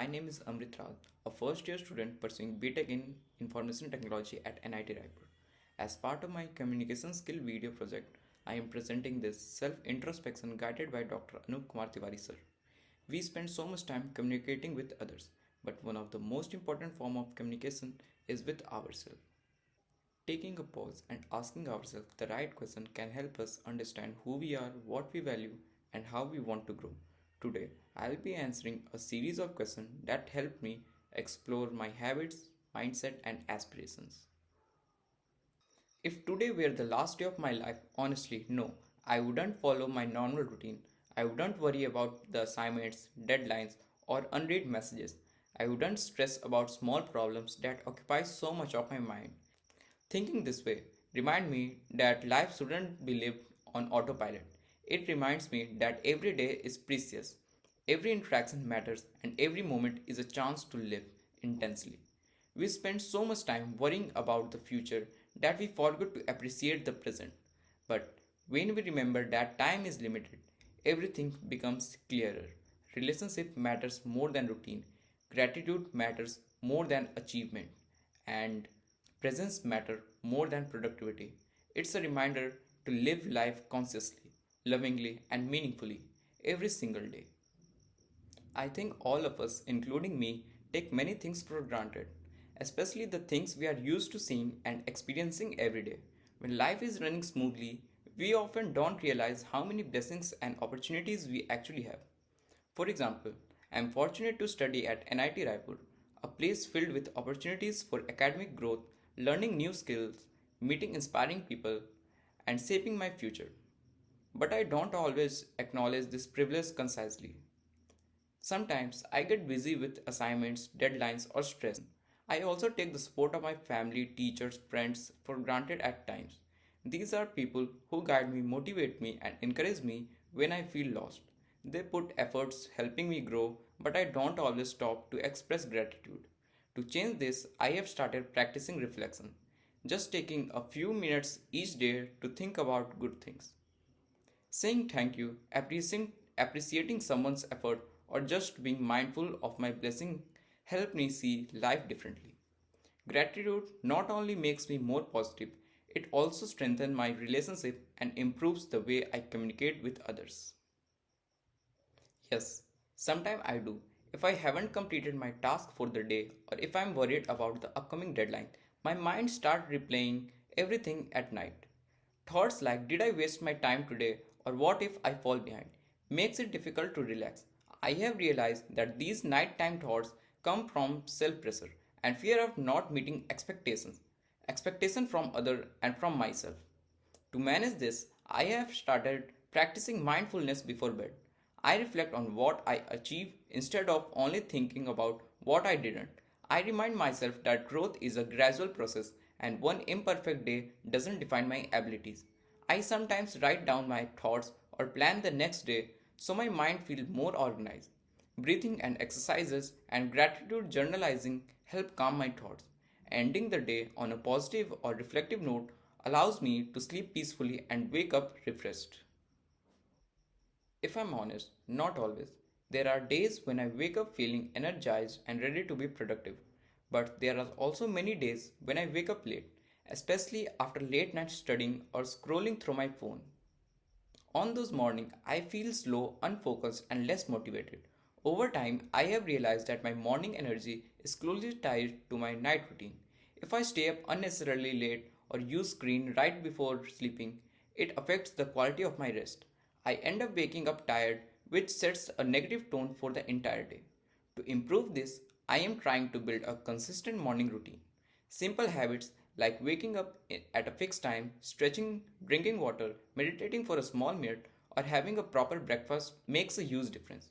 My name is Amrit, a first year student pursuing BTech in Information Technology at NIT Raipur. As part of my communication skill video project, I am presenting this self introspection guided by Dr. Anup Kumar Tiwari sir. We spend so much time communicating with others, but one of the most important form of communication is with ourselves. Taking a pause and asking ourselves the right question can help us understand who we are, what we value, and how we want to grow. Today, I'll be answering a series of questions that help me explore my habits, mindset, and aspirations. If today were the last day of my life, honestly, no, I wouldn't follow my normal routine. I wouldn't worry about the assignments, deadlines, or unread messages. I wouldn't stress about small problems that occupy so much of my mind. Thinking this way remind me that life shouldn't be lived on autopilot. It reminds me that every day is precious, every interaction matters, and every moment is a chance to live intensely. We spend so much time worrying about the future that we forget to appreciate the present. But when we remember that time is limited, everything becomes clearer. Relationship matters more than routine. Gratitude matters more than achievement. And presence matter more than productivity. It's a reminder to live life consciously, lovingly, and meaningfully every single day. I think all of us, including me, take many things for granted, especially the things we are used to seeing and experiencing every day. When life is running smoothly, we often don't realize how many blessings and opportunities we actually have. For example, I am fortunate to study at NIT Raipur, a place filled with opportunities for academic growth, learning new skills, meeting inspiring people, and shaping my future. But I don't always acknowledge this privilege concisely. Sometimes I get busy with assignments, deadlines, or stress. I also take the support of my family, teachers, friends for granted at times. These are people who guide me, motivate me, and encourage me when I feel lost. They put efforts helping me grow, but I don't always stop to express gratitude. To change this, I have started practicing reflection, just taking a few minutes each day to think about good things. Saying thank you, appreciating someone's effort, or just being mindful of my blessing help me see life differently. Gratitude not only makes me more positive, it also strengthens my relationship and improves the way I communicate with others. Yes, sometimes I do. If I haven't completed my task for the day or if I'm worried about the upcoming deadline, my mind starts replaying everything at night. Thoughts like did I waste my time today or what if I fall behind makes it difficult to relax. I have realized that these nighttime thoughts come from self-pressure and fear of not meeting expectations, expectation from other and from myself. To manage this, I have started practicing mindfulness before bed. I reflect on what I achieved instead of only thinking about what I didn't. I remind myself that growth is a gradual process and one imperfect day doesn't define my abilities. I sometimes write down my thoughts or plan the next day so my mind feels more organized. Breathing and exercises and gratitude journalizing help calm my thoughts. Ending the day on a positive or reflective note allows me to sleep peacefully and wake up refreshed. If I'm honest, not always. There are days when I wake up feeling energized and ready to be productive. But there are also many days when I wake up late, especially after late night studying or scrolling through my phone. On those mornings, I feel slow, unfocused, and less motivated. Over time, I have realized that my morning energy is closely tied to my night routine. If I stay up unnecessarily late or use screen right before sleeping, it affects the quality of my rest. I end up waking up tired, which sets a negative tone for the entire day. To improve this, I am trying to build a consistent morning routine. Simple habits like waking up at a fixed time, stretching, drinking water, meditating for a small minute, or having a proper breakfast makes a huge difference.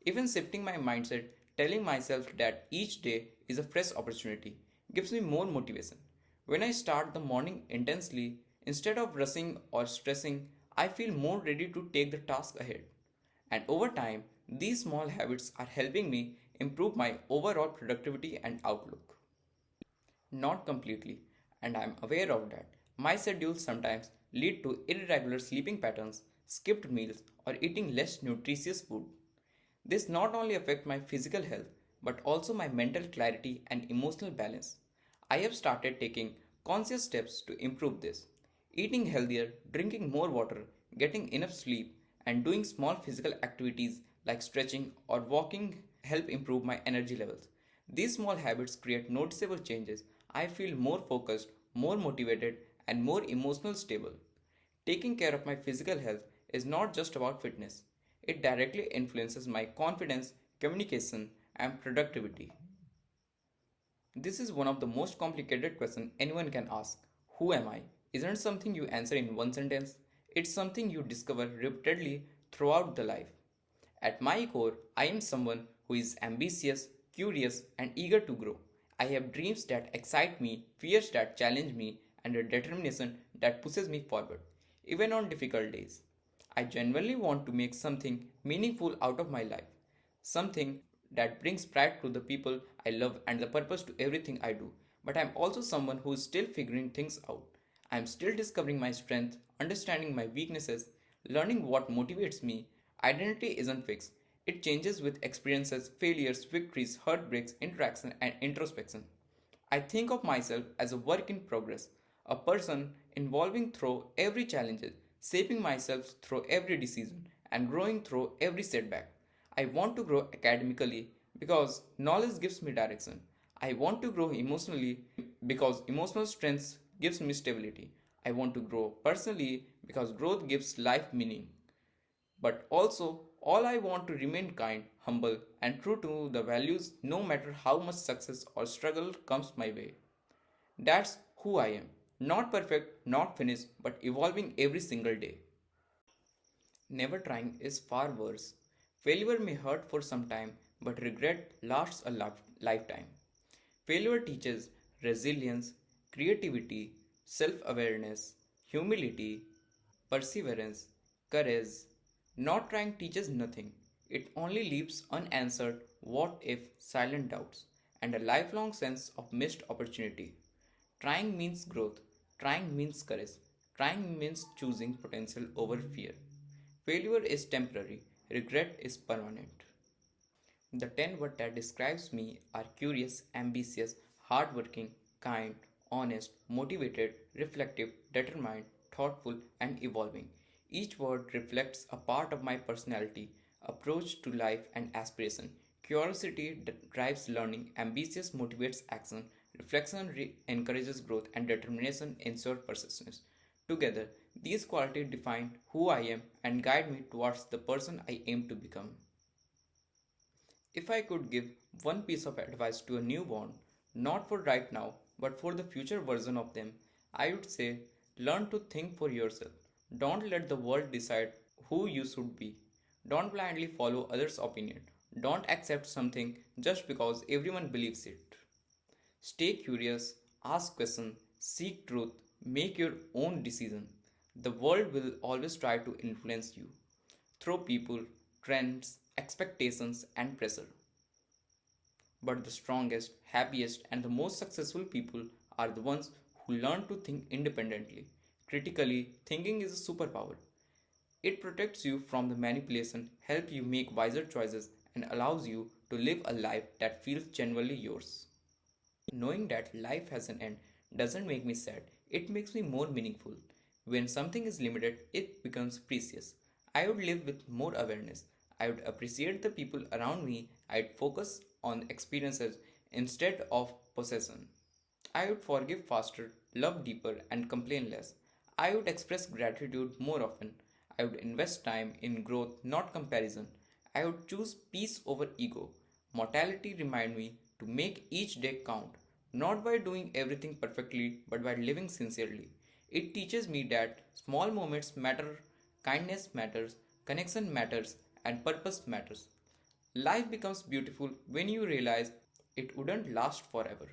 Even shifting my mindset, telling myself that each day is a fresh opportunity, gives me more motivation. When I start the morning intensely, instead of rushing or stressing, I feel more ready to take the task ahead. And over time, these small habits are helping me improve my overall productivity and outlook. Not completely, and I am aware of that. My schedules sometimes lead to irregular sleeping patterns, skipped meals, or eating less nutritious food. This not only affects my physical health but also my mental clarity and emotional balance. I have started taking conscious steps to improve this. Eating healthier, drinking more water, getting enough sleep, and doing small physical activities like stretching or walking help improve my energy levels. These small habits create noticeable changes. I feel more focused, more motivated, and more emotional stable. Taking care of my physical health is not just about fitness. It directly influences my confidence, communication, and productivity. This is one of the most complicated questions anyone can ask. Who am I? Isn't something you answer in one sentence. It's something you discover repeatedly throughout the life. At my core, I am someone who is ambitious, curious, and eager to grow. I have dreams that excite me, fears that challenge me, and a determination that pushes me forward, even on difficult days. I genuinely want to make something meaningful out of my life, something that brings pride to the people I love and the purpose to everything I do. But I'm also someone who is still figuring things out. I'm still discovering my strength, understanding my weaknesses, learning what motivates me. Identity isn't fixed. It changes with experiences, failures, victories, heartbreaks, interaction, and introspection. I think of myself as a work in progress, a person evolving through every challenge, shaping myself through every decision, and growing through every setback. I want to grow academically because knowledge gives me direction. I want to grow emotionally because emotional strength gives me stability. I want to grow personally because growth gives life meaning. But also, all I want to remain kind, humble, and true to the values no matter how much success or struggle comes my way. That's who I am. Not perfect, not finished, but evolving every single day. Never trying is far worse. Failure may hurt for some time, but regret lasts a lifetime. Failure teaches resilience, creativity, self awareness, humility, perseverance, courage. Not trying teaches nothing. It only leaves unanswered what if, silent doubts, and a lifelong sense of missed opportunity. Trying means growth. Trying means courage. Trying means choosing potential over fear. Failure is temporary. Regret is permanent. The 10 words that describes me are curious, ambitious, hardworking, kind, honest, motivated, reflective, determined, thoughtful, and evolving. Each word reflects a part of my personality, approach to life, and aspiration. Curiosity drives learning, ambitious motivates action, reflection encourages growth, and determination ensures persistence. Together, these qualities define who I am and guide me towards the person I aim to become. If I could give one piece of advice to a newborn, not for right now, but for the future version of them, I would say learn to think for yourself. Don't let the world decide who you should be. Don't blindly follow others' opinion. Don't accept something just because everyone believes it. Stay curious, ask questions, seek truth, make your own decision. The world will always try to influence you through people, trends, expectations, and pressure. But the strongest, happiest, and the most successful people are the ones who learn to think independently. Critically, thinking is a superpower. It protects you from the manipulation, helps you make wiser choices, and allows you to live a life that feels genuinely yours. Knowing that life has an end doesn't make me sad, it makes me more meaningful. When something is limited, it becomes precious. I would live with more awareness. I would appreciate the people around me. I'd focus on experiences instead of possession. I would forgive faster, love deeper, and complain less. I would express gratitude more often. I would invest time in growth, not comparison. I would choose peace over ego. Mortality remind me to make each day count, not by doing everything perfectly, but by living sincerely. It teaches me that small moments matter, kindness matters, connection matters, and purpose matters. Life becomes beautiful when you realize it wouldn't last forever.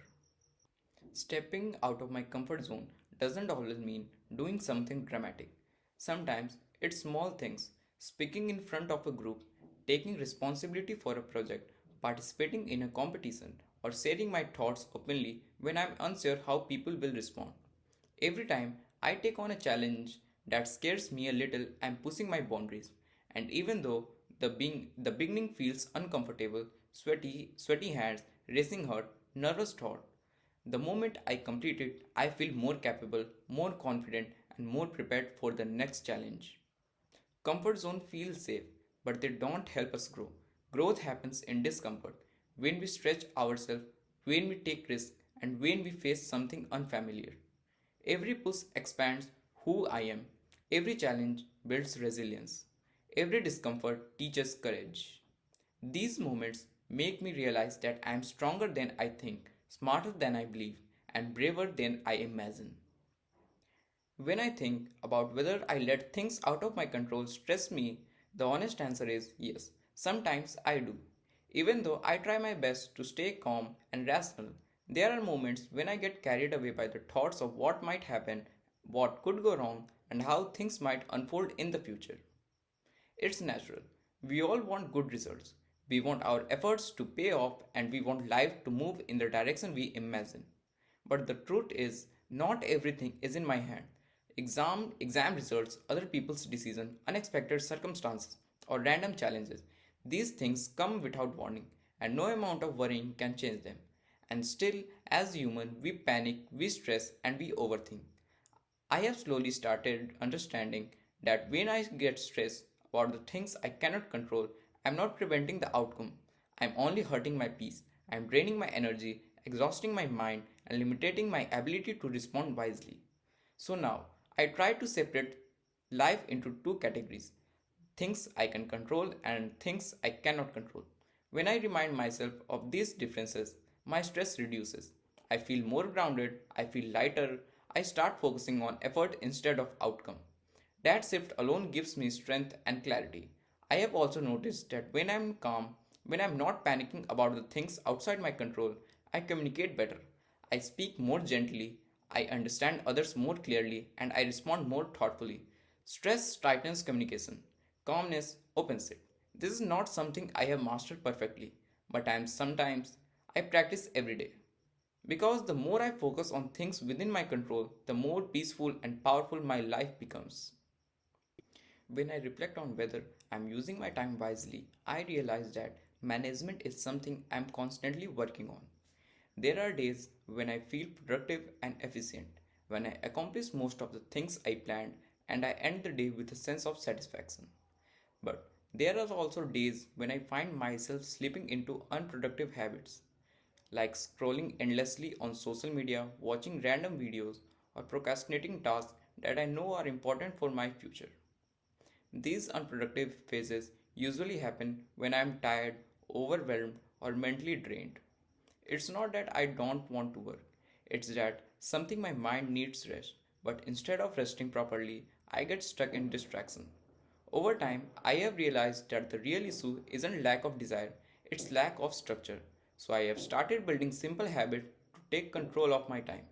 Stepping out of my comfort zone doesn't always mean doing something dramatic. Sometimes it's small things, speaking in front of a group, taking responsibility for a project, participating in a competition, or sharing my thoughts openly when I'm unsure how people will respond. Every time I take on a challenge that scares me a little, I'm pushing my boundaries. And even though the beginning feels uncomfortable, sweaty hands, racing heart, nervous thought. The moment I complete it, I feel more capable, more confident, and more prepared for the next challenge. Comfort zones feel safe, but they don't help us grow. Growth happens in discomfort, when we stretch ourselves, when we take risks, and when we face something unfamiliar. Every push expands who I am. Every challenge builds resilience. Every discomfort teaches courage. These moments make me realize that I am stronger than I think, smarter than I believe, and braver than I imagine. When I think about whether I let things out of my control stress me, the honest answer is yes, sometimes I do. Even though I try my best to stay calm and rational, there are moments when I get carried away by the thoughts of what might happen, what could go wrong, and how things might unfold in the future. It's natural. We all want good results. We want our efforts to pay off and we want life to move in the direction we imagine. But the truth is, not everything is in my hand. Exam results, other people's decisions, unexpected circumstances, or random challenges. These things come without warning, and no amount of worrying can change them. And still, as human, we panic, we stress, and we overthink. I have slowly started understanding that when I get stressed about the things I cannot control, I'm not preventing the outcome. I'm only hurting my peace. I'm draining my energy, exhausting my mind, and limiting my ability to respond wisely. So now, I try to separate life into two categories: things I can control and things I cannot control. When I remind myself of these differences, my stress reduces. I feel more grounded, I feel lighter, I start focusing on effort instead of outcome. That shift alone gives me strength and clarity. I have also noticed that when I'm calm, when I'm not panicking about the things outside my control, I communicate better. I speak more gently, I understand others more clearly, and I respond more thoughtfully. Stress tightens communication, calmness opens it. This is not something I have mastered perfectly, but I practice every day. Because the more I focus on things within my control, the more peaceful and powerful my life becomes. When I reflect on whether I'm using my time wisely, I realize that management is something I'm constantly working on. There are days when I feel productive and efficient, when I accomplish most of the things I planned and I end the day with a sense of satisfaction. But there are also days when I find myself slipping into unproductive habits, like scrolling endlessly on social media, watching random videos, or procrastinating tasks that I know are important for my future. These unproductive phases usually happen when I am tired, overwhelmed, or mentally drained. It's not that I don't want to work, it's that something my mind needs rest, but instead of resting properly, I get stuck in distraction. Over time, I have realized that the real issue isn't lack of desire, it's lack of structure. So I have started building simple habits to take control of my time.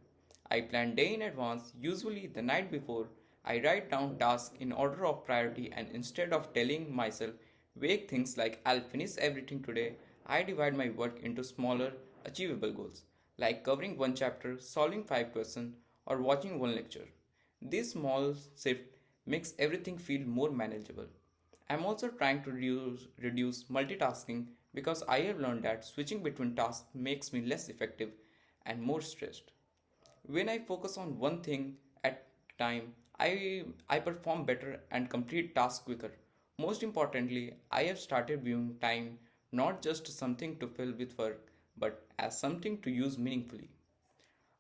I plan day in advance, usually the night before. I write down tasks in order of priority and instead of telling myself vague things like I'll finish everything today, I divide my work into smaller, achievable goals, like covering one chapter, solving five questions, or watching one lecture. This small shift makes everything feel more manageable. I'm also trying to reduce multitasking because I have learned that switching between tasks makes me less effective and more stressed. When I focus on one thing at a time, I perform better and complete tasks quicker. Most importantly, I have started viewing time not just something to fill with work, but as something to use meaningfully.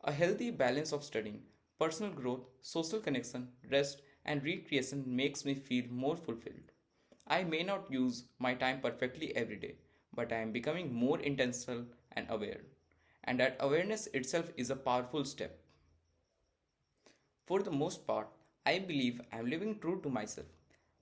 A healthy balance of studying, personal growth, social connection, rest, and recreation makes me feel more fulfilled. I may not use my time perfectly every day, but I am becoming more intentional and aware. And that awareness itself is a powerful step. For the most part, I believe I am living true to myself.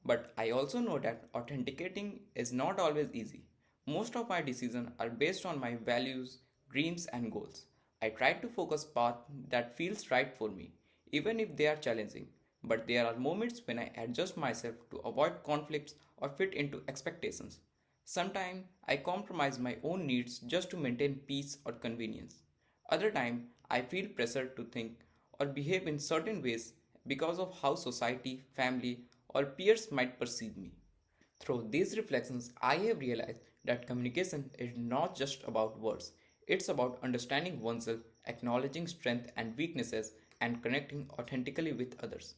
But I also know that authenticating is not always easy. Most of my decisions are based on my values, dreams and goals. I try to focus path that feels right for me, even if they are challenging. But there are moments when I adjust myself to avoid conflicts or fit into expectations. Sometimes I compromise my own needs just to maintain peace or convenience. Other times I feel pressure to think or behave in certain ways because of how society, family, or peers might perceive me. Through these reflections, I have realized that communication is not just about words, it's about understanding oneself, acknowledging strengths and weaknesses, and connecting authentically with others.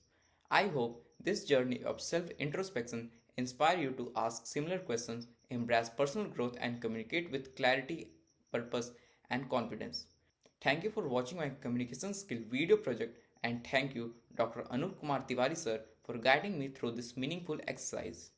I hope this journey of self introspection inspire you to ask similar questions, embrace personal growth, and communicate with clarity, purpose, and confidence. Thank you for watching my communication skill video project, and thank you Dr. Anup Kumar Tiwari sir for guiding me through this meaningful exercise.